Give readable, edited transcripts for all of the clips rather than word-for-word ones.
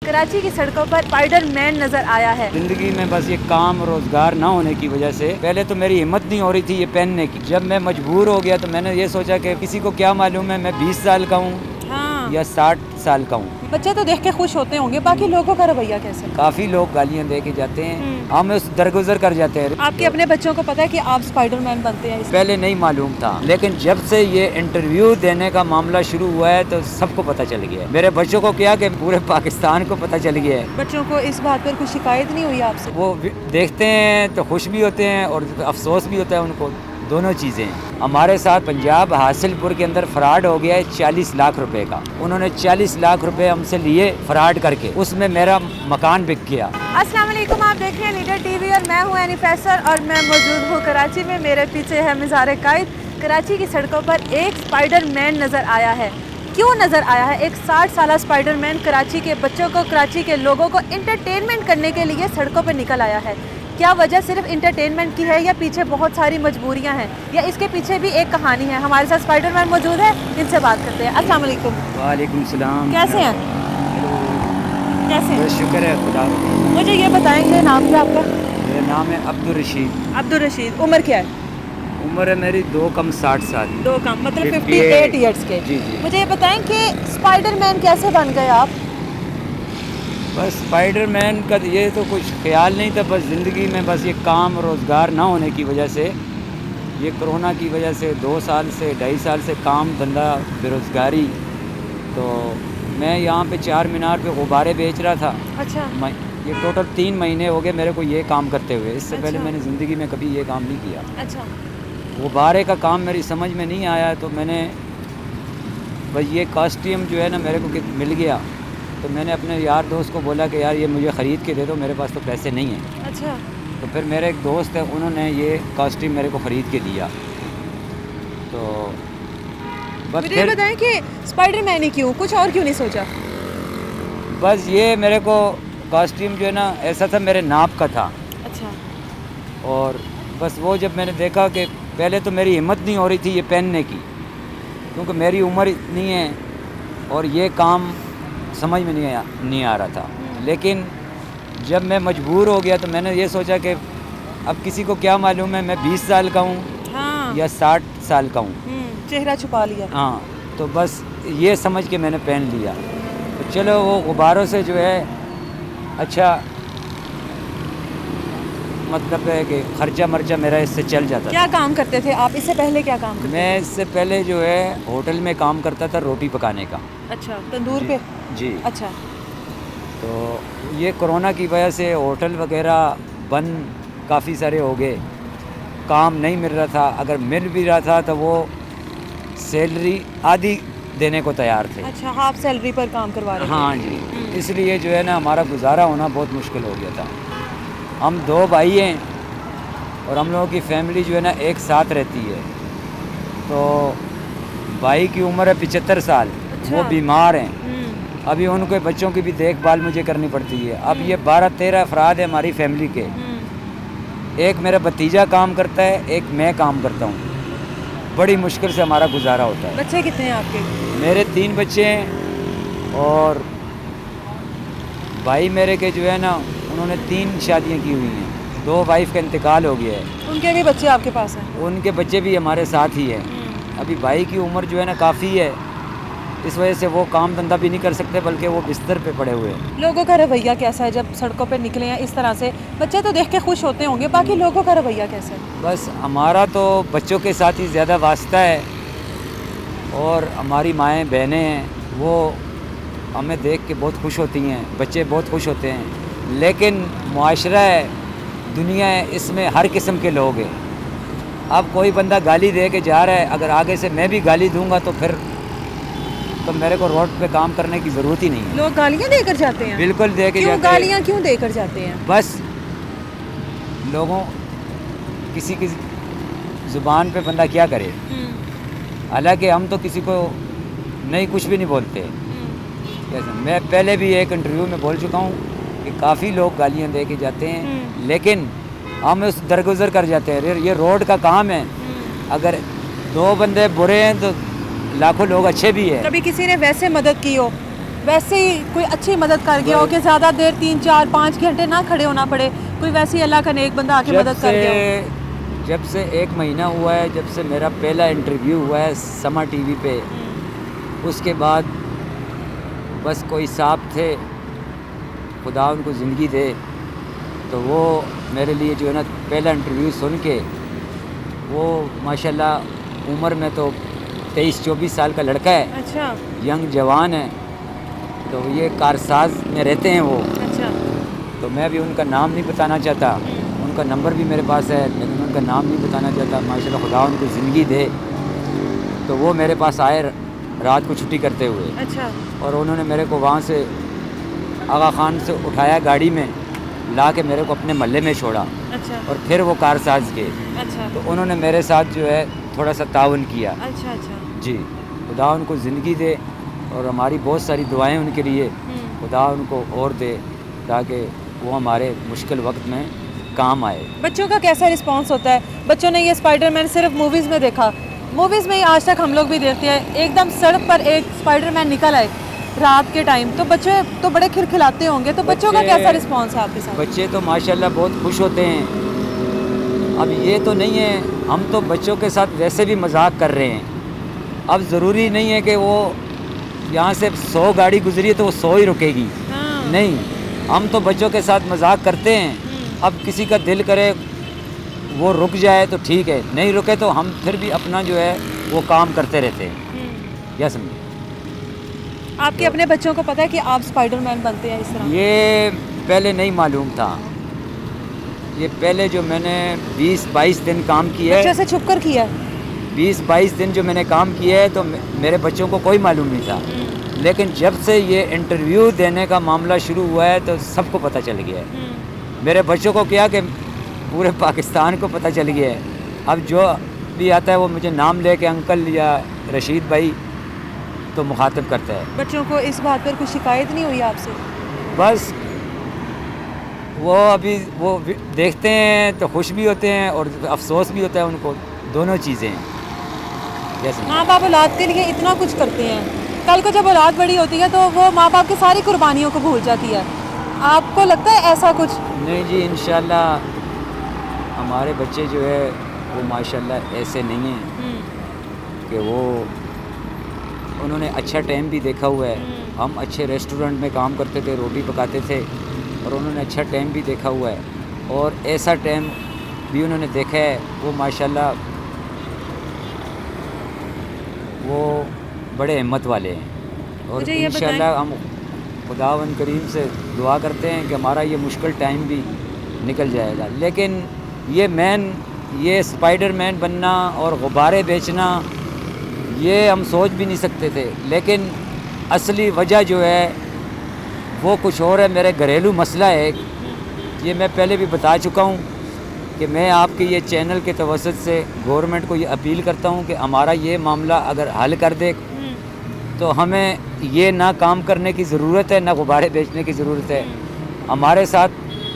कराची की सड़कों पर स्पाइडरमैन नजर आया है। जिंदगी में बस ये काम रोजगार ना होने की वजह से पहले तो मेरी हिम्मत नहीं हो रही थी ये पहनने की। जब मैं मजबूर हो गया तो मैंने ये सोचा कि किसी को क्या मालूम है मैं 20 साल का हूँ हाँ। या 60 साल का हूँ। बच्चे तो देख के खुश होते होंगे, बाकी लोगों का रवैया कैसे? काफी लोग गालियाँ दे के जाते हैं, हम उस दरगुजर कर जाते हैं। आपके अपने बच्चों को पता है कि आप स्पाइडरमैन बनते हैं? पहले नहीं मालूम था, लेकिन जब से ये इंटरव्यू देने का मामला शुरू हुआ है तो सबको पता चल गया है। मेरे बच्चों को क्या कि पूरे पाकिस्तान को पता चल गया है। बच्चों को इस बात पर कोई शिकायत नहीं हुई आपसे? वो देखते हैं तो खुश भी होते हैं और अफसोस भी होता है उनको, दोनों चीज़ें। हमारे साथ पंजाब हासिलपुर के अंदर फ्रॉड हो गया है 40 लाख रुपए का। उन्होंने 40 लाख रुपए हमसे लिए फ्रॉड करके, उसमें मेरा मकान बिक गया। अस्सलाम वालेकुम, आप देख रहे हैं लीडर टीवी और मैं हूं एनी फैसल और मैं मौजूद हूं कराची में। मेरे पीछे है मज़ार-ए-कायद। कराची की सड़कों पर एक स्पाइडरमैन नज़र आया है। क्यों नज़र आया है? एक 60 साल स्पाइडरमैन कराची के बच्चों को, कराची के लोगों को इंटरटेनमेंट करने के लिए सड़कों पर निकल आया है। क्या वजह सिर्फ इंटरटेनमेंट की है या पीछे बहुत सारी मजबूरियां हैं या इसके पीछे भी एक कहानी है? हमारे साथ स्पाइडरमैन मौजूद है, इनसे बात करते हैं। अस्सलाम वालेकुम। वालेकुम सलाम। कैसे हैं? कैसे हैं? शुक्र है खुदा। मुझे ये बताएंगे नाम क्या आपका? मेरा नाम है अब्दुल रशीद। अब्दुल रशीद। उम्र क्या है? उम्र है मेरी 2 कम 60 साल। 2 कम मतलब 58 ईयर्स के। जी जी। मुझे ये बताएं कि स्पाइडरमैन कैसे बन गए आप? बस स्पाइडरमैन का ये तो कुछ ख्याल नहीं था, बस ज़िंदगी में बस ये काम रोज़गार ना होने की वजह से, ये कोरोना की वजह से 2 साल से 2.5 साल से काम धंधा बेरोज़गारी। तो मैं यहाँ पे 4 मीनार पे गुब्बारे बेच रहा था। अच्छा। ये टोटल 3 महीने हो गए मेरे को ये काम करते हुए। इससे पहले अच्छा। मैंने ज़िंदगी में कभी ये काम नहीं किया। अच्छा। गुब्बारे का काम मेरी समझ में नहीं आया तो मैंने बस ये कॉस्ट्यूम जो है ना मेरे को मिल गया तो मैंने अपने यार दोस्त को बोला कि यार ये मुझे ख़रीद के दे दो, मेरे पास तो पैसे नहीं हैं। अच्छा। तो फिर मेरे एक दोस्त है, उन्होंने ये कॉस्ट्यूम मेरे को ख़रीद के दिया। तो बस मुझे ये फिर बताएं कि स्पाइडरमैन ही क्यों, कुछ और क्यों नहीं सोचा? बस ये मेरे को कॉस्ट्यूम जो है ना ऐसा था, मेरे नाप का था। अच्छा। और बस वो जब मैंने देखा कि पहले तो मेरी हिम्मत नहीं हो रही थी ये पहनने की, क्योंकि मेरी उम्र इतनी है और ये काम समझ में नहीं आ रहा था। लेकिन जब मैं मजबूर हो गया तो मैंने ये सोचा कि अब किसी को क्या मालूम है मैं 20 साल का हूँ हाँ। या 60 साल का हूँ। चेहरा छुपा लिया। हाँ, तो बस ये समझ के मैंने पहन लिया। तो चलो वो गुब्बारों से जो है अच्छा मतलब है कि खर्चा मर्चा मेरा इससे चल जाता था। क्या काम करते थे आप? इससे पहले क्या काम करते मैं इससे पहले जो है होटल में काम करता था, रोटी पकाने का। थे? अच्छा, तंदूर पे? जी। अच्छा। तो ये कोरोना की वजह से होटल वगैरह बंद काफ़ी सारे हो गए, काम नहीं मिल रहा था। अगर मिल भी रहा था तो वो सैलरी आधी देने को तैयार थे। अच्छा, हाफ सैलरी पर काम करवा रहे थे? हाँ जी। इसलिए जो है ना हमारा गुजारा होना बहुत मुश्किल हो गया था। हम 2 भाई हैं और हम लोगों की फैमिली जो है ना एक साथ रहती है। तो भाई की उम्र है 75 साल। अच्छा। वो बीमार हैं, अभी उनके बच्चों की भी देखभाल मुझे करनी पड़ती है। अब ये 12-13 अफराद है हमारी फैमिली के। एक मेरा भतीजा काम करता है, एक मैं काम करता हूँ। बड़ी मुश्किल से हमारा गुजारा होता है। बच्चे कितने हैं आपके? मेरे 3 बच्चे हैं और भाई मेरे के जो है ना उन्होंने 3 शादियाँ की हुई हैं। 2 वाइफ का इंतकाल हो गया है। उनके भी बच्चे आपके पास हैं? उनके बच्चे भी हमारे साथ ही हैं। अभी भाई की उम्र जो है ना काफ़ी है, इस वजह से वो काम धंधा भी नहीं कर सकते, बल्कि वो बिस्तर पे पड़े हुए हैं। लोगों का रवैया कैसा है जब सड़कों पर निकले हैं इस तरह से? बच्चे तो देख के खुश होते होंगे, बाकी लोगों का रवैया कैसा है? बस हमारा तो बच्चों के साथ ही ज़्यादा वास्ता है और हमारी माएँ बहनें हैं, वो हमें देख के बहुत खुश होती हैं, बच्चे बहुत खुश होते हैं। लेकिन मुआशरा है, दुनिया है, इसमें हर किस्म के लोग हैं। अब कोई बंदा गाली दे के जा रहा है, अगर आगे से मैं भी गाली दूंगा तो फिर तो मेरे को रोड पे काम करने की ज़रूरत ही नहीं है। लोग गालियाँ देकर जाते हैं? बिल्कुल दे के क्यों जाते हैं। गालियाँ क्यों देकर जाते हैं? बस लोगों किसी की ज़ुबान पे बंदा क्या करे। हालांकि हम तो किसी को नहीं कुछ भी नहीं बोलते। कैसे मैं पहले भी एक इंटरव्यू में बोल चुका हूँ कि काफ़ी लोग गालियाँ दे के जाते हैं, लेकिन हम उस दरगुजर कर जाते हैं। ये रोड का काम है, अगर 2 बंदे बुरे हैं तो लाखों लोग अच्छे भी हैं। कभी किसी ने वैसे मदद की हो वैसे ही कोई अच्छी मदद कर गया हो कि ज़्यादा देर 3 4 5 घंटे ना खड़े होना पड़े, कोई वैसी अल्लाह का नेक बंदा आके मदद कर गया हो? जब से 1 महीना हुआ है, जब से मेरा पहला इंटरव्यू हुआ है समा टीवी पे, उसके बाद बस कोई साहब थे, खुदा उनको ज़िंदगी दे, तो वो मेरे लिए जो है ना पहला इंटरव्यू सुन के, वो माशाल्लाह उम्र में तो 23-24 साल का लड़का है, अच्छा यंग जवान है, तो ये कारसाज में रहते हैं वो। अच्छा। तो मैं भी उनका नाम नहीं बताना चाहता, उनका नंबर भी मेरे पास है, लेकिन उनका नाम नहीं बताना चाहता। माशाल्लाह खुदा उनको ज़िंदगी दे। तो वो मेरे पास आए रात को छुट्टी करते हुए, अच्छा और उन्होंने मेरे को वहाँ से आगा खान से उठाया गाड़ी में, ला के मेरे को अपने महल्ले में छोड़ा, अच्छा और फिर वो कारसाज के, अच्छा तो उन्होंने मेरे साथ जो है थोड़ा सा ताउन किया। अच्छा अच्छा। जी, खुदा उनको ज़िंदगी दे, और हमारी बहुत सारी दुआएं उनके लिए, खुदा उनको और दे, ताकि वो हमारे मुश्किल वक्त में काम आए। बच्चों का कैसा रिस्पांस होता है? बच्चों ने ये स्पाइडरमैन सिर्फ मूवीज़ में देखा, मूवीज़ में ही आज तक हम लोग भी देखते हैं, एकदम सड़क पर एक स्पाइडरमैन निकल आए रात के टाइम, तो बच्चे तो बड़े खिलखिलाते होंगे, तो बच्चों का कैसा रिस्पांस है आपके साथ? बच्चे तो माशाल्लाह बहुत खुश होते हैं। अब ये तो नहीं है, हम तो बच्चों के साथ वैसे भी मजाक कर रहे हैं। अब ज़रूरी नहीं है कि वो यहाँ से 100 गाड़ी गुजरी है तो वो 100 ही रुकेगी, हाँ। नहीं, हम तो बच्चों के साथ मजाक करते हैं। अब किसी का दिल करे वो रुक जाए तो ठीक है, नहीं रुके तो हम फिर भी अपना जो है वो काम करते रहते हैं, या समझे। आपके अपने बच्चों को पता है कि आप स्पाइडरमैन बनते हैं इस तरह? ये पहले नहीं मालूम था, ये पहले जो मैंने 20-22 दिन काम किया अच्छे है, से छुप कर किया है? 20-22 दिन जो मैंने काम किया है, तो मेरे बच्चों को कोई मालूम नहीं था। लेकिन जब से ये इंटरव्यू देने का मामला शुरू हुआ है तो सबको पता चल गया है। मेरे बच्चों को क्या कि पूरे पाकिस्तान को पता चल गया है। अब जो भी आता है वो मुझे नाम ले के अंकल या रशीद भाई तो मुखातिब करता है। बच्चों को इस बात पर कोई शिकायत नहीं हुई आपसे? बस वो अभी वो देखते हैं तो खुश भी होते हैं और अफसोस भी होता है उनको, दोनों चीज़ें हैं। जैसे माँ बाप औलाद के लिए इतना कुछ करते हैं, कल को जब औलाद बड़ी होती है तो वो माँ बाप की सारी कुर्बानियों को भूल जाती है। आपको लगता है ऐसा कुछ? नहीं जी, इंशाल्लाह हमारे बच्चे जो है वो माशाल्लाह ऐसे नहीं हैं कि वो, उन्होंने अच्छा टाइम भी देखा हुआ है। हम अच्छे रेस्टोरेंट में काम करते थे, रोटी पकाते थे, और उन्होंने अच्छा टाइम भी देखा हुआ है, और ऐसा टाइम भी उन्होंने देखा है। वो माशाल्लाह वो बड़े हिम्मत वाले हैं, और मुझे ये इंशाल्लाह हम खुदावन करीम से दुआ करते हैं कि हमारा ये मुश्किल टाइम भी निकल जाएगा। लेकिन ये स्पाइडरमैन बनना और गुब्बारे बेचना, ये हम सोच भी नहीं सकते थे। लेकिन असली वजह जो है वो कुछ और है। मेरे घरेलू मसला है एक, ये मैं पहले भी बता चुका हूँ कि मैं आपके ये चैनल के तवसत से गवर्नमेंट को ये अपील करता हूँ कि हमारा ये मामला अगर हल कर दे तो हमें ये ना काम करने की ज़रूरत है, ना गुब्बारे बेचने की ज़रूरत है। हमारे साथ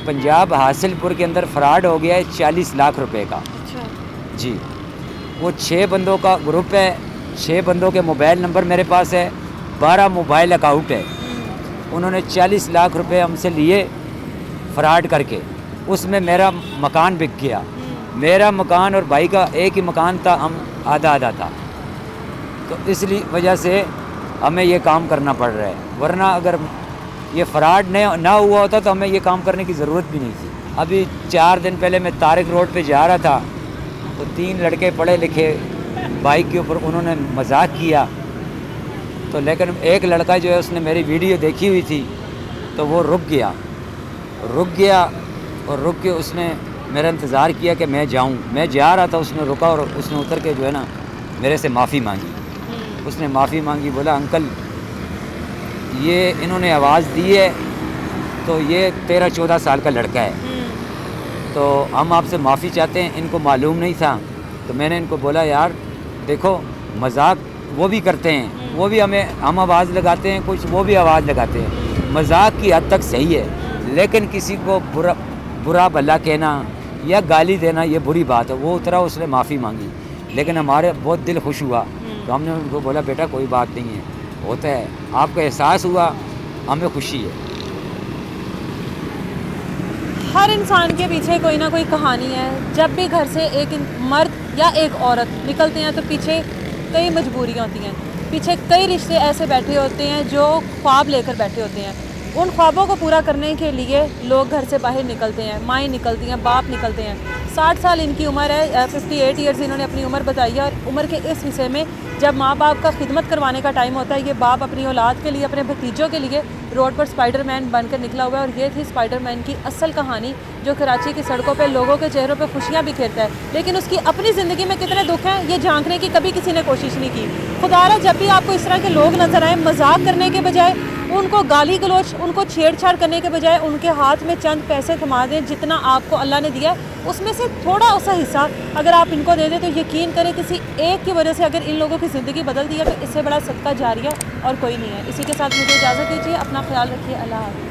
पंजाब हासिलपुर के अंदर फ्रॉड हो गया है 40 लाख रुपए का। अच्छा। जी, वो 6 बंदों का ग्रुप है, 6 बंदों के मोबाइल नंबर मेरे पास है, 12 मोबाइल अकाउंट है। उन्होंने 40 लाख रुपए हमसे लिए फ्रॉड करके, उसमें मेरा मकान बिक गया। मेरा मकान और भाई का एक ही मकान था, हम आधा आधा था, तो इसलिए वजह से हमें ये काम करना पड़ रहा है। वरना अगर ये फ्रॉड ना हुआ होता तो हमें ये काम करने की ज़रूरत भी नहीं थी। अभी 4 दिन पहले मैं तारिक रोड पे जा रहा था, तो 3 लड़के पढ़े लिखे बाइक के ऊपर उन्होंने मजाक किया, तो लेकिन एक लड़का जो है उसने मेरी वीडियो देखी हुई थी, तो वो रुक गया और रुक के उसने मेरा इंतज़ार किया कि मैं जाऊं। मैं जा रहा था, उसने रुका और उसने उतर के जो है ना मेरे से माफ़ी मांगी। उसने माफ़ी मांगी, बोला अंकल ये इन्होंने आवाज़ दी है, तो ये 13-14 साल का लड़का है, तो हम आपसे माफ़ी चाहते हैं, इनको मालूम नहीं था। तो मैंने इनको बोला यार देखो, मजाक वो भी करते हैं, वो भी हम आवाज़ लगाते हैं, कुछ वो भी आवाज़ लगाते हैं। मजाक की हद तक सही है, लेकिन किसी को बुरा भला कहना या गाली देना ये बुरी बात है। वो उतरा, उसने माफ़ी मांगी, लेकिन हमारे बहुत दिल खुश हुआ। तो हमने उनको बोला बेटा कोई बात नहीं है, होता है, आपको एहसास हुआ, हमें खुशी है। हर इंसान के पीछे कोई ना कोई कहानी है। जब भी घर से एक मर्द या एक औरत निकलते हैं तो पीछे कई मजबूरियाँ होती हैं, पीछे कई रिश्ते ऐसे बैठे होते हैं जो ख्वाब लेकर बैठे होते हैं। उन ख्वाबों को पूरा करने के लिए लोग घर से बाहर निकलते हैं, माएँ निकलती हैं, बाप निकलते हैं। 60 साल इनकी उम्र है, 58 ईयर्स इन्होंने अपनी उम्र बताई है। और उम्र के इस हिस्से में जब माँ बाप का खिदमत करवाने का टाइम होता है, ये बाप अपनी औलाद के लिए, अपने भतीजों के लिए रोड पर स्पाइडरमैन बनकर निकला हुआ है। और ये थी स्पाइडरमैन की असल कहानी, जो कराची की सड़कों पे लोगों के चेहरों पे खुशियाँ बिखेरता है, लेकिन उसकी अपनी ज़िंदगी में कितने दुख हैं ये झांकने की कभी किसी ने कोशिश नहीं की। खुदारा जब भी आपको इस तरह के लोग नज़र आए, मजाक करने के बजाय, उनको गाली गलोच, उनको छेड़छाड़ करने के बजाय उनके हाथ में चंद पैसे थमा दें जितना आपको अल्लाह ने दिया, उसमें से थोड़ा सा हिस्सा अगर आप इनको दे दें तो यकीन करें किसी एक की वजह से अगर इन लोगों की ज़िंदगी बदल दी है तो इससे बड़ा सदका जारिया और कोई नहीं है। इसी के साथ मुझे इजाज़त दीजिए, अपना ख्याल रखिए, अल्लाह हाफ़िज़।